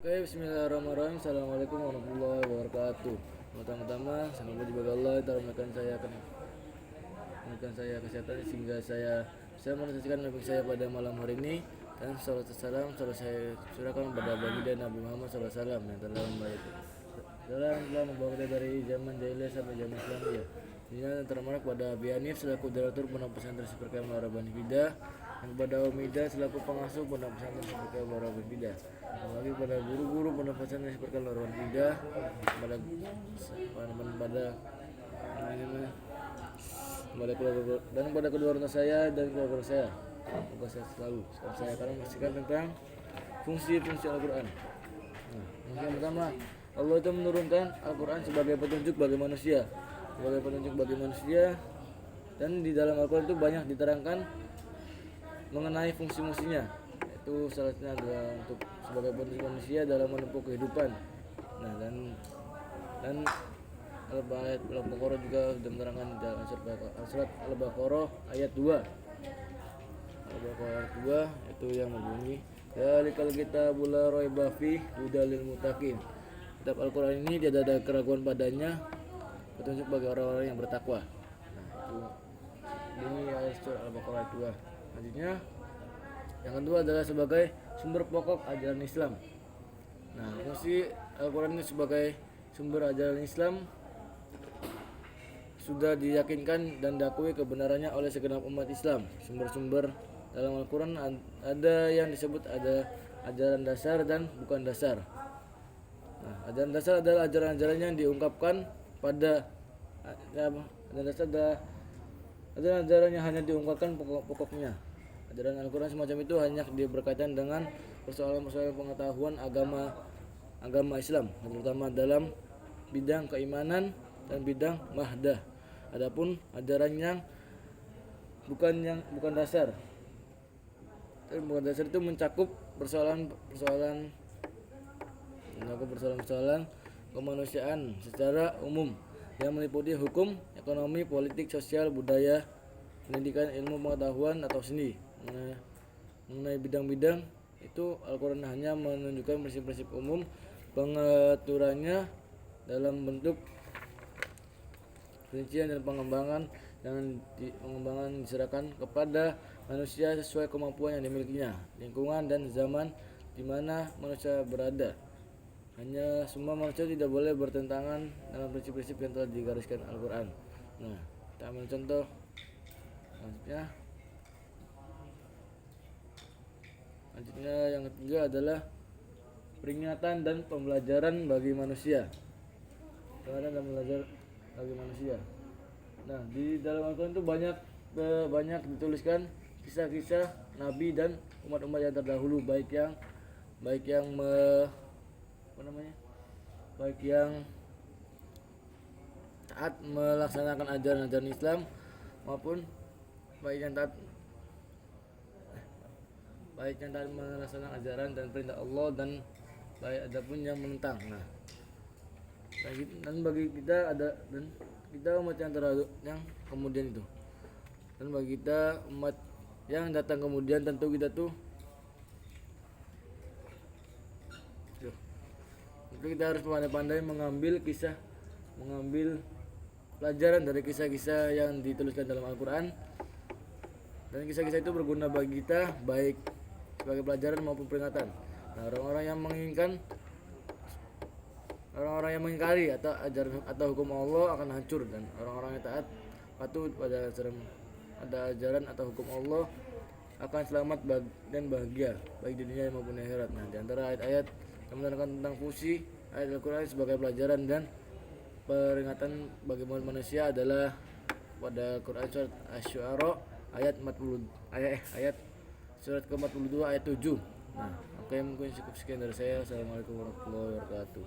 Oke, bismillahirrahmanirrahim. Assalamualaikum warahmatullahi wabarakatuh. Pertama-tama, semoga juga Allah telah memberikan saya kesehatan sehingga saya bisa menuntaskan nabi saya pada malam hari ini, dan salawat salam selalu saya curahkan kepada baginda Nabi Muhammad SAW yang telah membawa kita dari zaman jahiliyah sampai zaman Islam ya. Ini yang termasuk kepada Abi Hanif selaku Direktur Pondok Pesantren Seperkaya Marabani Bidah, dan kepada Umida selaku pengasuh Pondok Pesantren Seperkaya Marabani Bidah, dan lagi kepada guru-guru Pondok Pesantren Seperkaya Marabani Bidah, kepada dan kepada kedua orang tua saya dan keluarga saya. Semoga saya selalu saya akan memastikan tentang fungsi-fungsi Al-Quran. Yang pertama, Allah itu menurunkan Al-Quran sebagai petunjuk bagi manusia, dan di dalam Al-Quran itu banyak diterangkan mengenai fungsi-fungsinya. Itu salah satunya adalah untuk sebagai petunjuk manusia dalam menempuh kehidupan. Dan Al-Baqarah juga sudah menerangkan dalam surat Al-Baqarah ayat 2. Al-Baqarah 2 itu yang berbunyi, "Dzalikal kitabul la raiba fihi hudal lil muttaqin." Kitab Al-Quran ini tidak ada keraguan padanya, petunjuk bagi orang-orang yang bertakwa. Ini ayat surat Al-Baqarah 2. Selanjutnya, yang kedua adalah sebagai sumber pokok ajaran Islam. Fungsi Al-Quran ini sebagai sumber ajaran Islam sudah diyakinkan dan diakui kebenarannya oleh segenap umat Islam. Sumber-sumber dalam Al-Quran ada yang disebut ada ajaran dasar dan bukan dasar. Ajaran dasar adalah ajaran-ajaran yang diungkapkan pada ajaran dasar adalah ajaran-ajaran yang hanya diungkapkan pokok-pokoknya. Ajaran Al-Quran semacam itu hanya berkaitan dengan persoalan-persoalan pengetahuan agama Islam, terutama dalam bidang keimanan dan bidang mahdah. Adapun ajaran yang bukan dasar itu mencakup persoalan kemanusiaan secara umum yang meliputi hukum, ekonomi, politik, sosial, budaya, pendidikan, ilmu pengetahuan atau seni. Mengenai bidang-bidang itu Al-Quran hanya menunjukkan prinsip-prinsip umum, pengaturannya dalam bentuk rincian dan pengembangan diserahkan kepada manusia sesuai kemampuan yang dimilikinya, lingkungan dan zaman di mana manusia berada. Hanya semua manusia tidak boleh bertentangan dengan prinsip-prinsip yang telah digariskan Al-Quran. Kita ambil contoh selanjutnya yang ketiga adalah peringatan dan pembelajaran bagi manusia. Di dalam Al-Quran itu banyak dituliskan kisah-kisah nabi dan umat-umat yang terdahulu, baik yang taat melaksanakan ajaran-ajaran Islam maupun baik yang taat melaksanakan ajaran dan perintah Allah, dan baik adapun yang menentang. Dan bagi kita kita umat yang kemudian itu, dan bagi kita umat yang datang kemudian, tentu kita harus pandai-pandai mengambil pelajaran dari kisah-kisah yang dituliskan dalam Al-Quran, dan kisah-kisah itu berguna bagi kita baik sebagai pelajaran maupun peringatan. Orang-orang yang mengingkari atau hukum Allah akan hancur, dan orang-orang yang taat patuh pada ajaran atau hukum Allah akan selamat dan bahagia baik di dunia maupun di akhirat. Di antara ayat-ayat yang menerangkan tentang fungsi ayat Al-Quran sebagai pelajaran dan peringatan bagi manusia adalah pada Quran surat Asy-Syu'ara ayat surat ke-42 ayat 7. Mungkin cukup sekian dari saya. Assalamualaikum warahmatullahi wabarakatuh.